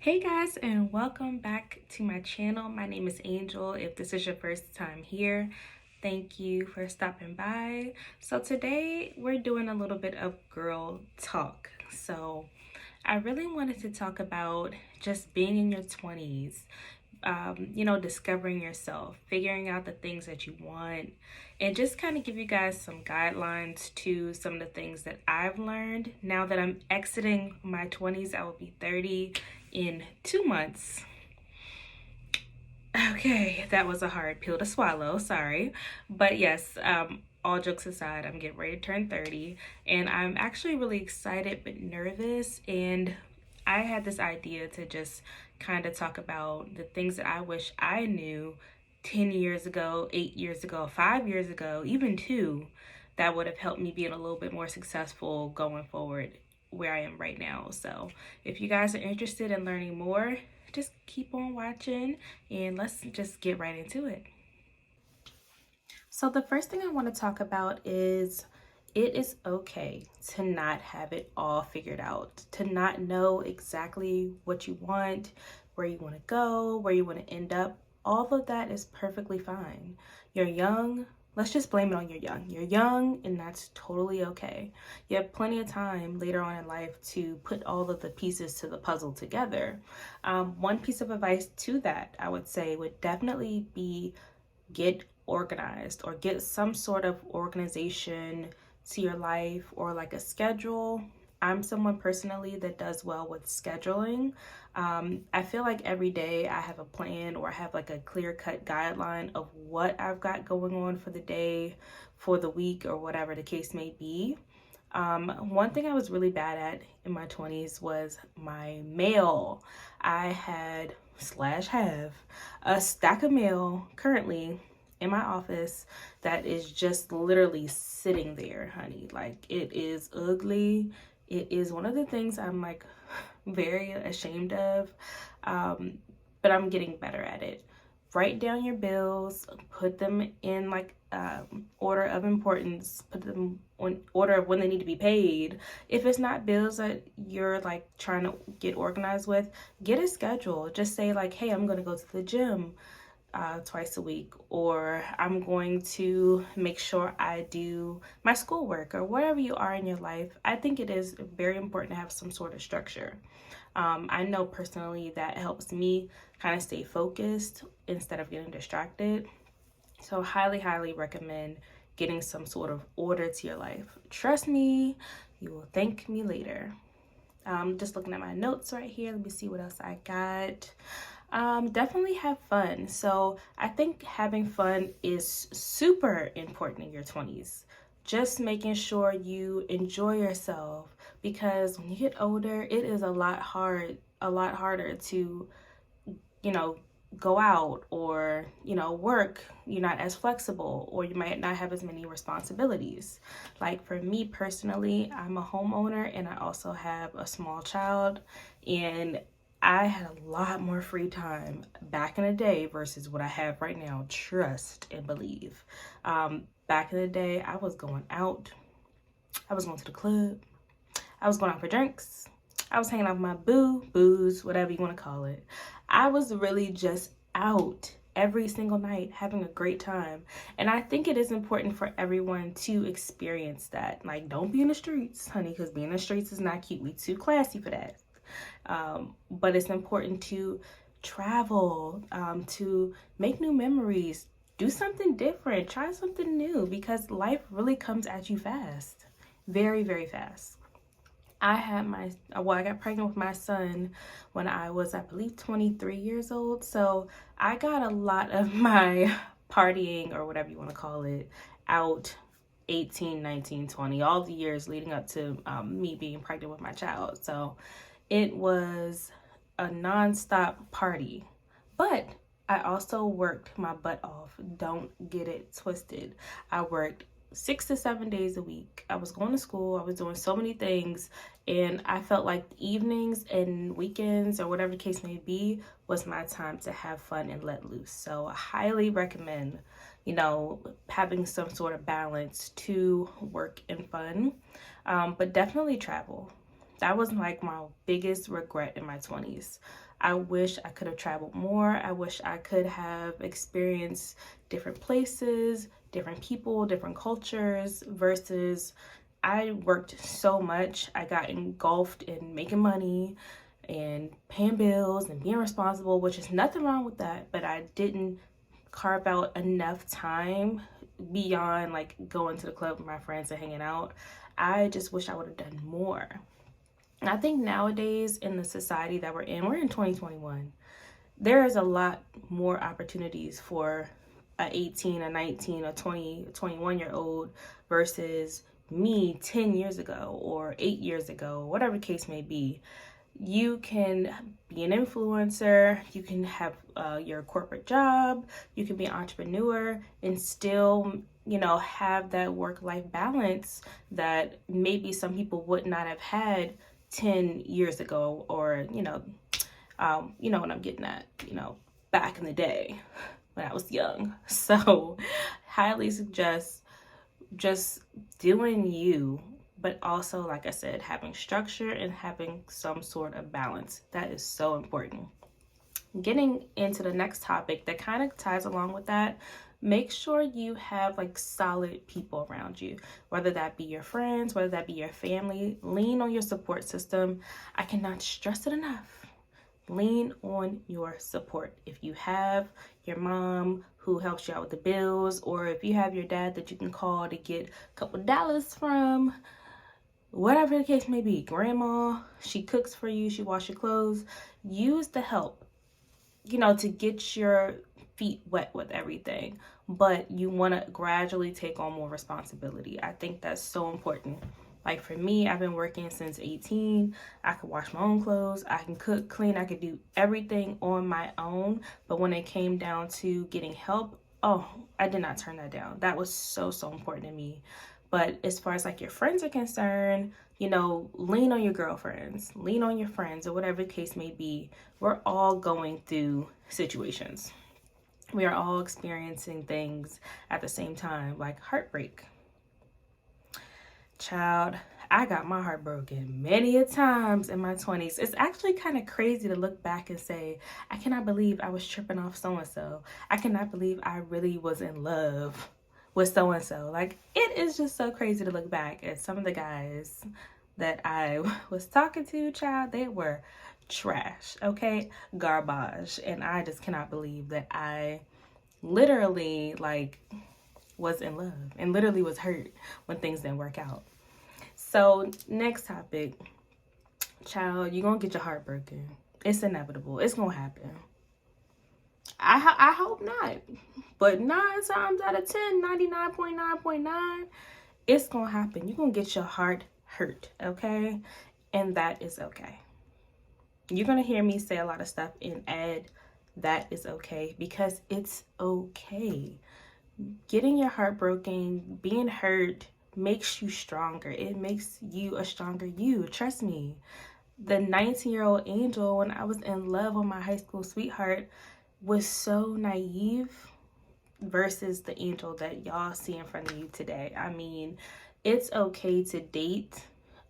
Hey guys, and welcome back to my channel. My name is Angel. If this is your first time here, thank you for stopping by. So today we're doing a little bit of girl talk. So I really wanted to talk about just being in your 20s, discovering yourself, figuring out the things that you want, and just kind of give you guys some guidelines to some of the things that I've learned. Now that I'm exiting my 20s, I will be 30 in 2 months. Okay, that was a hard pill to swallow, sorry. But yes, all jokes aside, I'm getting ready to turn 30, and I'm actually really excited but nervous. And I had this idea to just kind of talk about the things that I wish I knew 10 years ago, 8 years ago, 5 years ago, even two, that would have helped me being a little bit more successful going forward where I am right now. So if you guys are interested in learning more, just keep on watching and let's just get right into it. So the first thing I want to talk about is it is okay to not have it all figured out, to not know exactly what you want, where you want to go, where you want to end up. All of that is perfectly fine. You're young. Let's just blame it on you're young. You're young, and that's totally okay. You have plenty of time later on in life to put all of the pieces to the puzzle together. One piece of advice to that, I would say, would definitely be get organized or get some sort of organization to your life or like a schedule. I'm someone personally that does well with scheduling. I feel like every day I have a plan or I have like a clear-cut guideline of what I've got going on for the day, for the week, or whatever the case may be. One thing I was really bad at in my 20s was my mail. I had slash have a stack of mail currently in my office that is just literally sitting there, honey. Like, it is ugly. It is one of the things I'm like very ashamed of, but I'm getting better at it. Write down your bills, put them in like order of importance, put them on order of when they need to be paid. If it's not bills that you're like trying to get organized with, get a schedule. Just say like, hey, I'm going to go to the gym twice a week, or I'm going to make sure I do my schoolwork, or whatever you are in your life. I think it is very important to have some sort of structure. I know personally that helps me kind of stay focused instead of getting distracted. So highly, highly recommend getting some sort of order to your life. Trust me, you will thank me later. Just looking at my notes right here. Let me see what else I got. Definitely have fun. So I think having fun is super important in your 20s. Just making sure you enjoy yourself, because when you get older, it is a lot harder to, you know, go out or, work. You're not as flexible, or you might not have as many responsibilities. Like for me personally, I'm a homeowner and I also have a small child, and I had a lot more free time back in the day versus what I have right now. Trust and believe. Back in the day, I was going out. I was going to the club. I was going out for drinks. I was hanging out with my booze, whatever you want to call it. I was really just out every single night having a great time. And I think it is important for everyone to experience that. Like, don't be in the streets, honey, because being in the streets is not cute. We too classy for that. But it's important to travel, to make new memories, do something different, try something new, because life really comes at you fast, very, very fast. I got pregnant with my son when I was, I believe, 23 years old. So I got a lot of my partying, or whatever you want to call it, out 18, 19, 20, all the years leading up to me being pregnant with my child. So it was a non-stop party. But I also worked my butt off. Don't get it twisted. I worked 6 to 7 days a week. I was going to school. I was doing so many things. And I felt like evenings and weekends, or whatever the case may be, was my time to have fun and let loose. So I highly recommend, having some sort of balance to work and fun. But definitely travel. That was like my biggest regret in my 20s. I wish I could have traveled more. I wish I could have experienced different places, different people, different cultures, versus I worked so much. I got engulfed in making money and paying bills and being responsible, which is nothing wrong with that, but I didn't carve out enough time beyond like going to the club with my friends and hanging out. I just wish I would have done more. And I think nowadays in the society that we're in 2021, there is a lot more opportunities for a 18, a 19, a 20, 21-year-old versus me 10 years ago or 8 years ago, whatever the case may be. You can be an influencer, you can have your corporate job, you can be an entrepreneur and still, you know, have that work-life balance that maybe some people would not have had 10 years ago, or, you know what I'm getting at, back in the day when I was young. So highly suggest just doing you, but also, like I said, having structure and having some sort of balance. That is so important. Getting into the next topic that kind of ties along with that, make sure you have like solid people around you, whether that be your friends, whether that be your family. Lean on your support system. I cannot stress it enough. Lean on your support. If you have your mom who helps you out with the bills, or if you have your dad that you can call to get a couple dollars from, whatever the case may be, grandma, she cooks for you, she washes your clothes, use the help, to get your feet wet with everything. But you want to gradually take on more responsibility. I think that's so important. Like for me, I've been working since 18. I could wash my own clothes, I can cook, clean, I could do everything on my own. But when it came down to getting help, I did not turn that down. That was so important to me. But as far as like your friends are concerned, lean on your girlfriends, lean on your friends, or whatever the case may be. We're all going through situations. We are all experiencing things at the same time, like heartbreak. Child, I got my heart broken many a times in my 20s. It's actually kind of crazy to look back and say, I cannot believe I was tripping off so-and-so. I cannot believe I really was in love with so-and-so. Like, it is just so crazy to look back at some of the guys that I was talking to, child. They were trash, okay? Garbage. And I just cannot believe that I literally, was in love and literally was hurt when things didn't work out. So, next topic. Child, you're going to get your heart broken. It's inevitable. It's going to happen. I hope not. But 9 times out of 10, 99.9.9, it's going to happen. You're going to get your heart hurt, okay? And that is okay. You're going to hear me say a lot of stuff and add that is okay, because it's okay. Getting your heart broken, being hurt, makes you stronger. It makes you a stronger you. Trust me. The 19-year-old Angel, when I was in love with my high school sweetheart, was so naive versus the Angel that y'all see in front of you today. I mean, it's okay to date,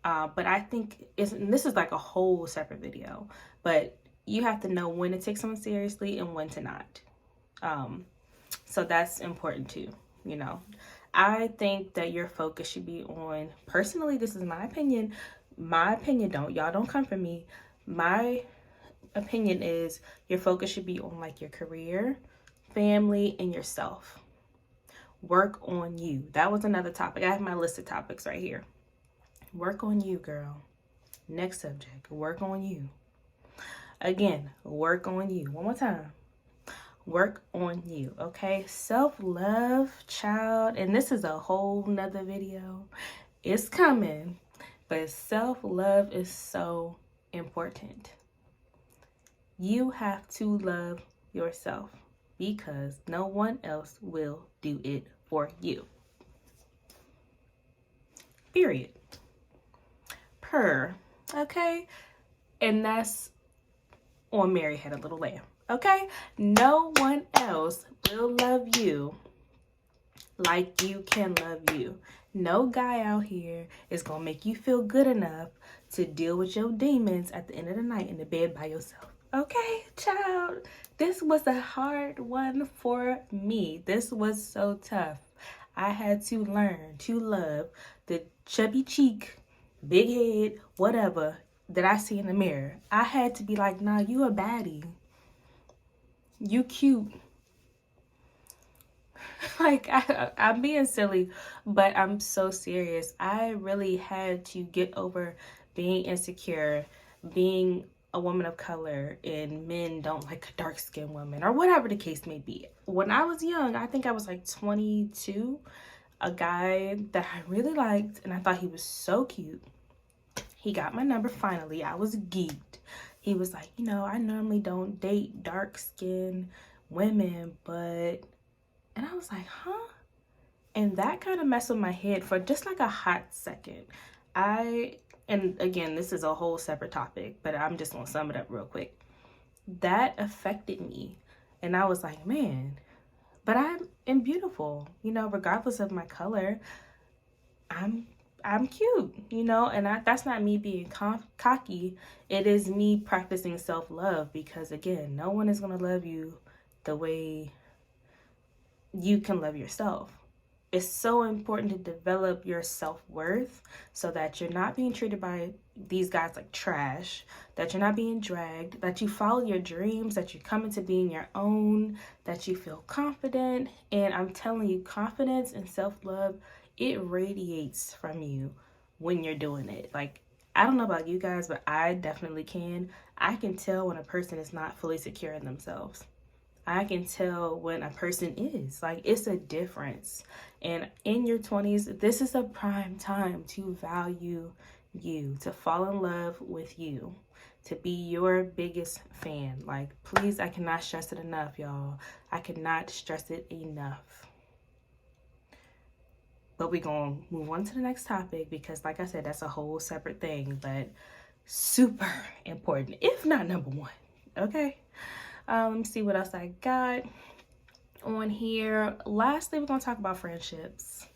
but I think this is like a whole separate video, but you have to know when to take someone seriously and when to not. So that's important too, I think that your focus should be on, personally, this is my opinion, y'all don't come for me. My opinion is your focus should be on like your career, family, and yourself. Work on you. That was another topic. I have my list of topics right here. Work on you, girl. Next subject, work on you. Again, work on you. One more time. Work on you, okay? Self-love, child, and this is a whole nother video. It's coming, but self-love is so important. You have to love yourself because no one else will do it for you. Period. Okay? And that's on Mary Had a Little Lamb. Okay? No one else will love you like you can love you. No guy out here is going to make you feel good enough to deal with your demons at the end of the night in the bed by yourself. Okay, child, this was a hard one for me. This was so tough. I had to learn to love the chubby cheek, big head, whatever that I see in the mirror. I had to be like, nah, you a baddie. You cute. Like, I'm being silly, but I'm so serious. I really had to get over being insecure, being a woman of color, and men don't like a dark-skinned woman, or whatever the case may be. When I was young, I think I was like 22, a guy that I really liked, and I thought he was so cute. He got my number finally. I was geeked. He was like, you know, I normally don't date dark-skinned women, but... And I was like, huh? And that kind of messed with my head for just like a hot second. And again, this is a whole separate topic, but I'm just gonna sum it up real quick. That affected me. And I was like, man, but I am beautiful, you know, regardless of my color. I'm cute, you know, and that's not me being cocky. It is me practicing self-love, because again, no one is gonna love you the way you can love yourself. It's so important to develop your self-worth so that you're not being treated by these guys like trash, that you're not being dragged, that you follow your dreams, that you come into being your own, that you feel confident. And I'm telling you, confidence and self-love, it radiates from you when you're doing it. Like, I don't know about you guys, but I definitely can. I can tell when a person is not fully secure in themselves. I can tell when a person is. Like, it's a difference. And in your 20s, this is a prime time to value you, to fall in love with you, to be your biggest fan. Like, please, I cannot stress it enough, y'all. I cannot stress it enough. But we're going to move on to the next topic, because like I said, that's a whole separate thing, but super important, if not number one. Okay? Let me see what else I got on here. Lastly, we're going to talk about friendships.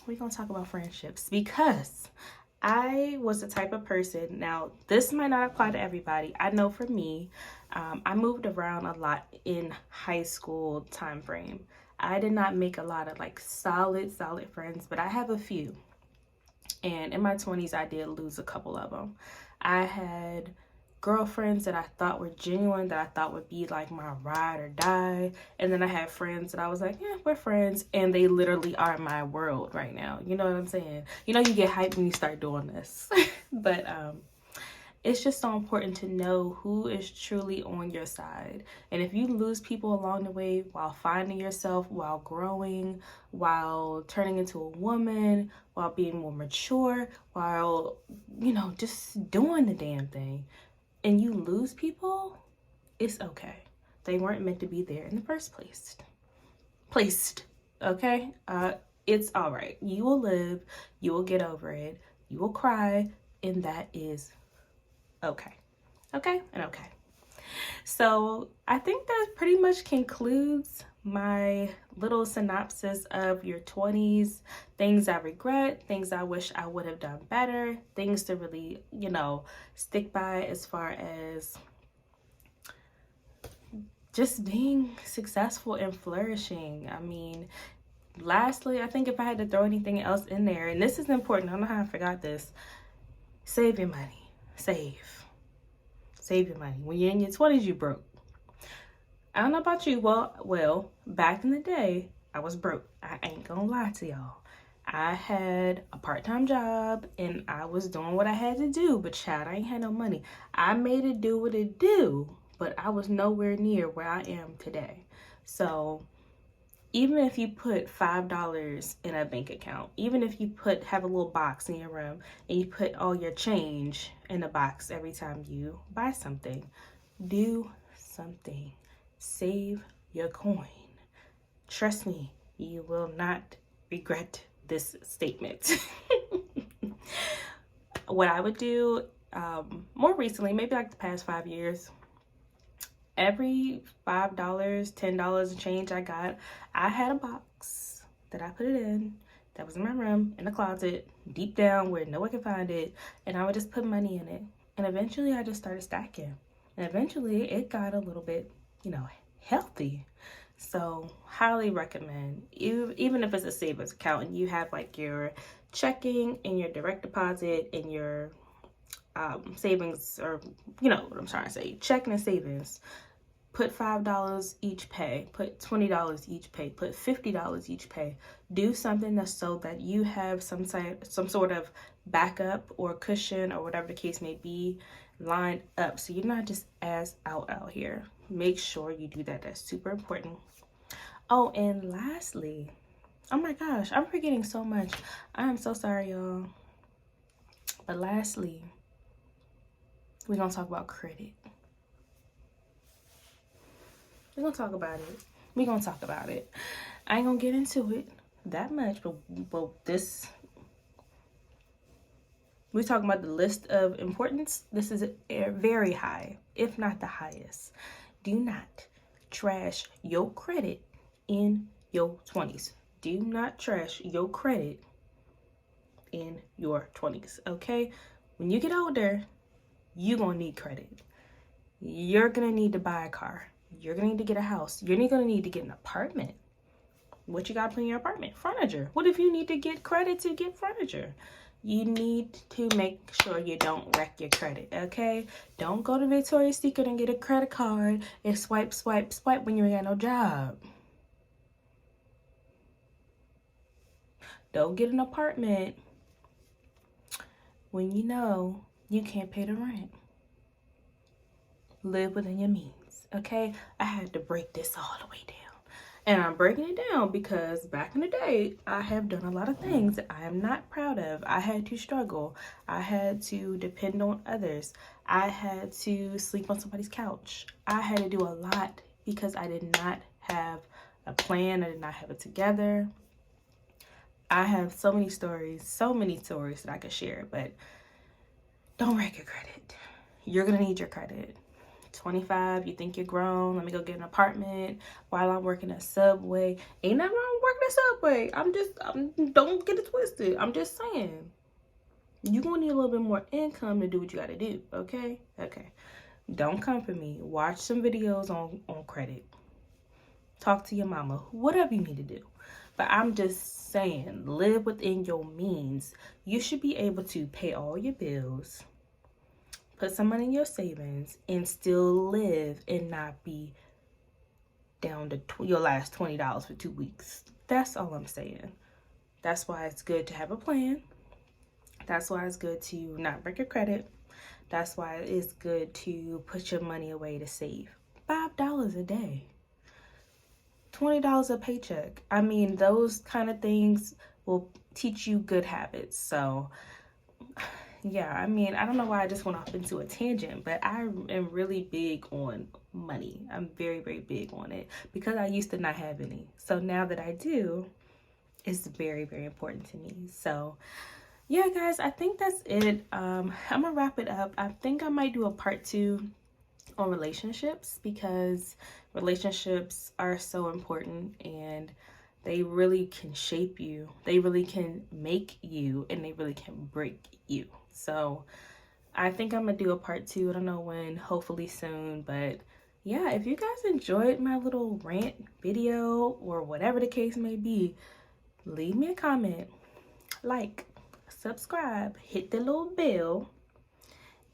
We're going to talk about friendships because I was the type of person, now this might not apply to everybody. I know for me, I moved around a lot in high school time frame. I did not make a lot of like solid friends, but I have a few. And in my 20s, I did lose a couple of them. I had girlfriends that I thought were genuine, that I thought would be like my ride or die. And then I had friends that I was like, yeah, we're friends. And they literally are my world right now. You know what I'm saying? You know, you get hyped when you start doing this. But it's just so important to know who is truly on your side. And if you lose people along the way while finding yourself, while growing, while turning into a woman, while being more mature, while, you know, just doing the damn thing, and you lose people, it's okay. They weren't meant to be there in the first place. Okay? It's all right. You will live. You will get over it. You will cry. And that is okay. Okay? And okay. So I think that pretty much concludes my little synopsis of your 20s, things I regret, things I wish I would have done better, things to really, you know, stick by as far as just being successful and flourishing. I mean, lastly, I think if I had to throw anything else in there, and this is important, I don't know how I forgot this, save your money. Save your money. When you're in your 20s, you broke. I don't know about you. Well, back in the day, I was broke. I ain't gonna lie to y'all. I had a part-time job and I was doing what I had to do, but child, I ain't had no money. I made it do what it do, but I was nowhere near where I am today. So even if you put $5 in a bank account, even if you have a little box in your room and you put all your change in the box every time you buy something, do something. Save your coin. Trust me, you will not regret this statement. What I would do more recently, maybe like the past 5 years, every $5, $10 of change I got, I had a box that I put it in, that was in my room, in the closet, deep down where no one can find it. And I would just put money in it. And eventually I just started stacking. And eventually it got a little bit, you know, healthy. So highly recommend, even if it's a savings account and you have like your checking and your direct deposit and your savings, or you know what I'm trying to say, checking and savings. Put $5 each pay, put $20 each pay, put $50 each pay. Do something that's so that you have some sort of backup or cushion or whatever the case may be lined up, so you're not just ass out here. Make sure you do that. That's super important. Oh, and lastly, oh my gosh, I'm forgetting so much. I am so sorry, y'all. But lastly, we're gonna talk about credit. We're gonna talk about it. We're gonna talk about it. I ain't gonna get into it that much, but this, we're talking about the list of importance. This is very high, if not the highest. Do not trash your credit in your 20s. Do not trash your credit in your 20s, okay? When you get older, you're gonna need credit. You're gonna need to buy a car. You're gonna need to get a house. You're gonna need to get an apartment. What you gotta put in your apartment? Furniture. What if you need to get credit to get furniture? You need to make sure you don't wreck your credit, okay? Don't go to Victoria's Secret and get a credit card and swipe when you ain't got no job. Don't get an apartment when you know you can't pay the rent. Live within your means, okay? I had to break this all the way down. And I'm breaking it down because back in the day, I have done a lot of things that I am not proud of. I had to struggle. I had to depend on others. I had to sleep on somebody's couch. I had to do a lot because I did not have a plan. I did not have it together. I have so many stories that I could share, but don't wreck your credit. You're gonna need your credit. 25, you think you're grown, let me go get an apartment while I'm working at Subway. Ain't nothing wrong working at Subway. Don't get it twisted. I'm just saying, you're gonna need a little bit more income to do what you gotta do, okay? Okay. Don't come for me. Watch some videos on credit. Talk to your mama, whatever you need to do. But I'm just saying, live within your means. You should be able to pay all your bills, put some money in your savings, and still live and not be down to your last $20 for 2 weeks. That's all I'm saying. That's why it's good to have a plan. That's why it's good to not break your credit. That's why it's good to put your money away to save. $5 a day. $20 a paycheck. I mean, those kind of things will teach you good habits. So yeah, I mean, I don't know why I just went off into a tangent, but I am really big on money. I'm very, very big on it because I used to not have any. So now that I do, it's very, very important to me. So yeah, guys, I think that's it. I'm gonna wrap it up. I think I might do a part 2 on relationships because relationships are so important and they really can shape you. They really can make you and they really can break you. So I think I'm gonna do a part 2. I don't know when, hopefully soon. But yeah, if you guys enjoyed my little rant video or whatever the case may be, leave me a comment, like, subscribe, hit the little bell,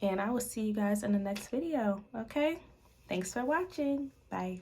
and I will see you guys in the next video, okay? Thanks for watching. Bye.